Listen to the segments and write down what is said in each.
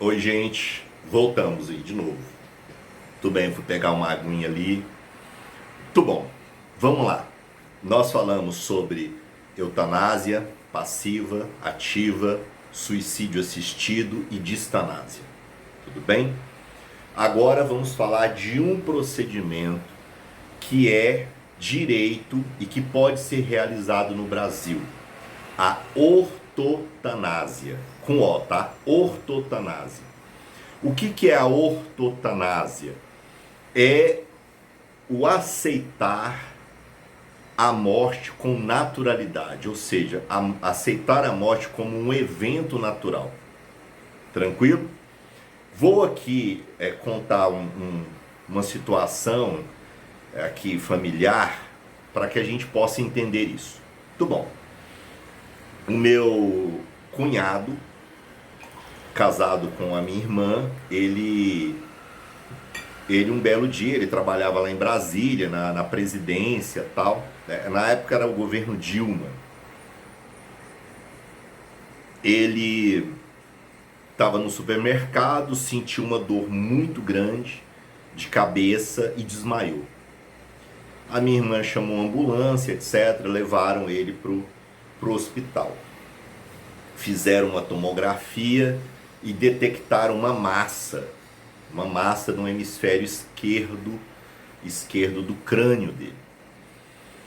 Oi, gente, voltamos aí de novo. Tudo bem, fui pegar uma aguinha ali. Tudo bom, vamos lá. Nós falamos sobre eutanásia passiva, ativa, suicídio assistido e distanásia. Tudo bem? Agora vamos falar de um procedimento que é direito e que pode ser realizado no Brasil. A ortotanásia. Com O, tá? Ortotanásia. O que é a ortotanásia? É o aceitar a morte com naturalidade, ou seja, aceitar a morte como um evento natural. Tranquilo? Vou aqui contar uma situação aqui familiar para que a gente possa entender isso. Tudo bom. O meu cunhado, casado com a minha irmã, ele um belo dia, ele trabalhava lá em Brasília, na presidência tal. Na época era o governo Dilma. Ele estava no supermercado, sentiu uma dor muito grande de cabeça e desmaiou. A minha irmã chamou uma ambulância, etc. Levaram ele pro hospital. Fizeram uma tomografia e detectaram uma massa no hemisfério esquerdo do crânio dele.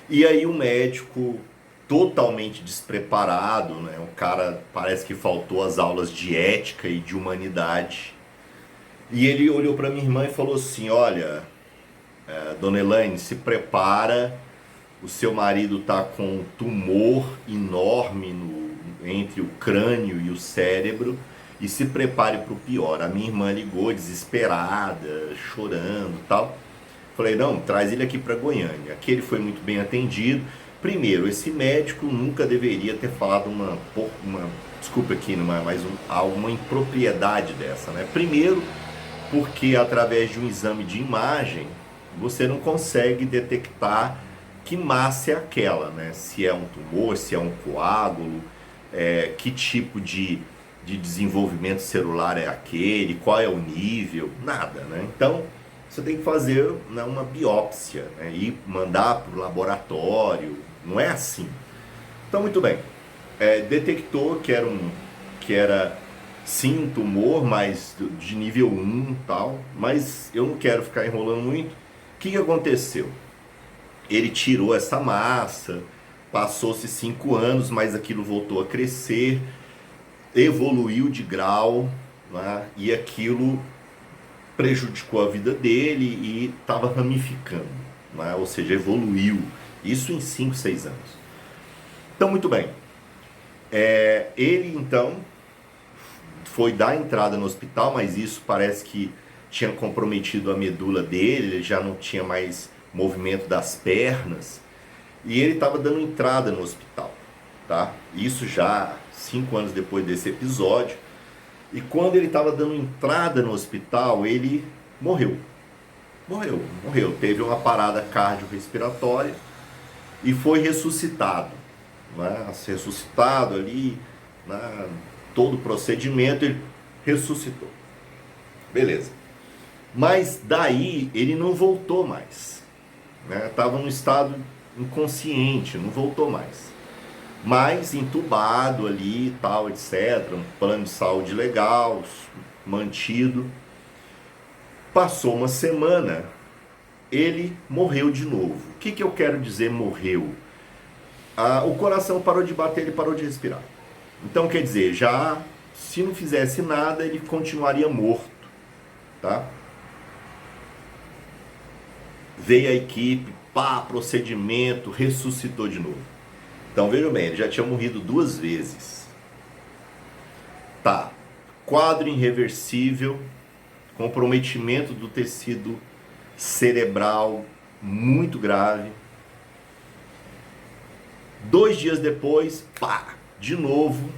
E aí o médico, totalmente despreparado, né? O cara parece que faltou as aulas de ética e de humanidade. E ele olhou para minha irmã e falou assim: olha, dona Elaine, se prepara, o seu marido tá com um tumor enorme entre o crânio e o cérebro, e se prepare para o pior. A minha irmã ligou desesperada, chorando e tal. Falei, não, traz ele aqui para Goiânia. Aqui ele foi muito bem atendido. Primeiro, esse médico nunca deveria ter falado desculpa aqui, mas uma impropriedade dessa, né? Primeiro, porque através de um exame de imagem, você não consegue detectar que massa é aquela, né? Se é um tumor, se é um coágulo, que tipo de desenvolvimento celular é aquele, qual é o nível, nada, né? Então, você tem que fazer, né, uma biópsia, né, e mandar para o laboratório, não é assim. Então, muito bem, detectou que era sim um tumor, mas de nível 1 e tal, mas eu não quero ficar enrolando muito. O que aconteceu? Ele tirou essa massa, passou-se 5 anos, mas aquilo voltou a crescer, evoluiu de grau, né, e aquilo prejudicou a vida dele e estava ramificando, né, ou seja, evoluiu. Isso em 5, 6 anos. Então, muito bem. Ele, então, foi dar entrada no hospital, mas isso parece que tinha comprometido a medula dele, ele já não tinha mais movimento das pernas, e ele estava dando entrada no hospital, tá? Isso já 5 anos depois desse episódio. E quando ele estava dando entrada no hospital, ele morreu. Morreu. Teve uma parada cardiorrespiratória e foi ressuscitado, né? Ressuscitado ali, né? Todo o procedimento, ele ressuscitou. Beleza. Mas daí ele não voltou mais, né? Estava num estado inconsciente, não voltou mais. Mas entubado ali, tal, etc. Um plano de saúde legal, mantido. Passou uma semana, ele morreu de novo. O que eu quero dizer morreu? O coração parou de bater, ele parou de respirar. Então, quer dizer, já se não fizesse nada, ele continuaria morto, tá? Veio a equipe, procedimento, ressuscitou de novo. Então, vejam bem, ele já tinha morrido 2 vezes. Tá, quadro irreversível, comprometimento do tecido cerebral muito grave. 2 dias depois, de novo,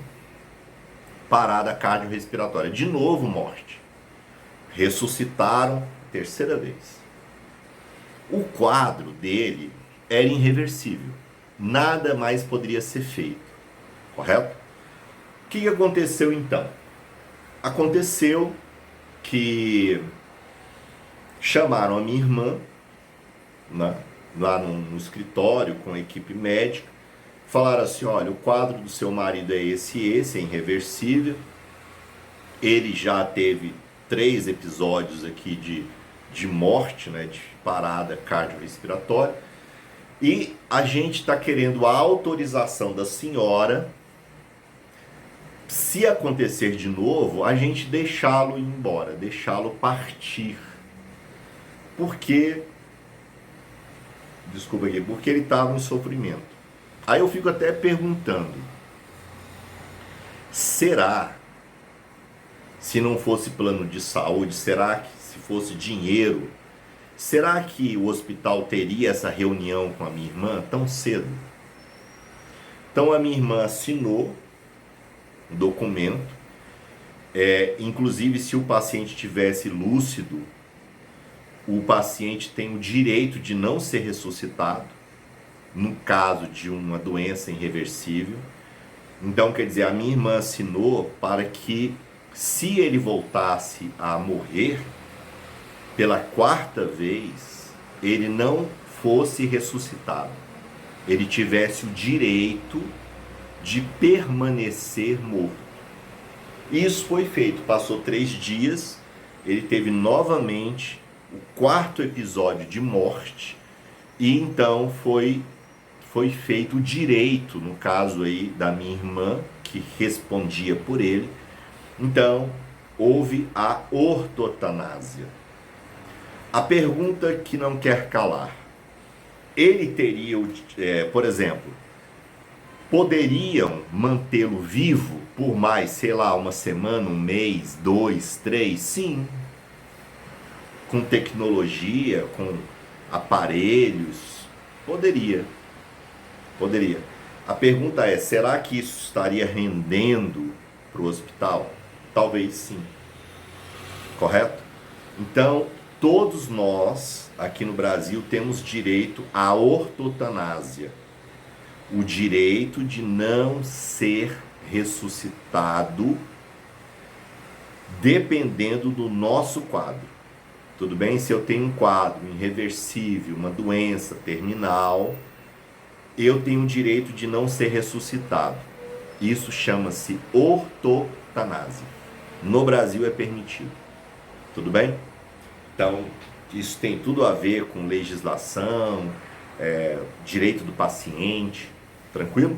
parada cardiorrespiratória, de novo morte. Ressuscitaram, 3ª vez. O quadro dele era irreversível. Nada mais poderia ser feito. Correto? O que aconteceu então? Aconteceu que chamaram a minha irmã, né, lá no escritório com a equipe médica, falaram assim: olha, o quadro do seu marido é esse, é irreversível, ele já teve 3 episódios aqui de morte, né, de parada cardiorrespiratória, e a gente está querendo a autorização da senhora, se acontecer de novo, a gente deixá-lo ir embora, deixá-lo partir. Porque, desculpa aqui, porque ele estava em sofrimento. Aí eu fico até perguntando, será, se não fosse plano de saúde, será que se fosse dinheiro, será que o hospital teria essa reunião com a minha irmã tão cedo? Então a minha irmã assinou um documento, inclusive se o paciente tivesse lúcido, o paciente tem o direito de não ser ressuscitado, no caso de uma doença irreversível. Então, quer dizer, a minha irmã assinou para que, se ele voltasse a morrer pela 4ª vez, ele não fosse ressuscitado. Ele tivesse o direito de permanecer morto. Isso foi feito. Passou 3 dias, ele teve novamente o 4º episódio de morte, e então foi feito o direito, no caso aí da minha irmã, que respondia por ele. Então houve a ortotanásia. A pergunta que não quer calar: ele teria, por exemplo, poderiam mantê-lo vivo por mais, sei lá, uma semana, um mês, 2, 3? Sim. Com tecnologia, com aparelhos, poderia. A pergunta é, será que isso estaria rendendo para o hospital? Talvez sim. Correto? Então, todos nós, aqui no Brasil, temos direito à ortotanásia. O direito de não ser ressuscitado, dependendo do nosso quadro. Tudo bem? Se eu tenho um quadro irreversível, uma doença terminal, eu tenho o direito de não ser ressuscitado. Isso chama-se ortotanásia. No Brasil é permitido. Tudo bem? Então, isso tem tudo a ver com legislação, direito do paciente. Tranquilo?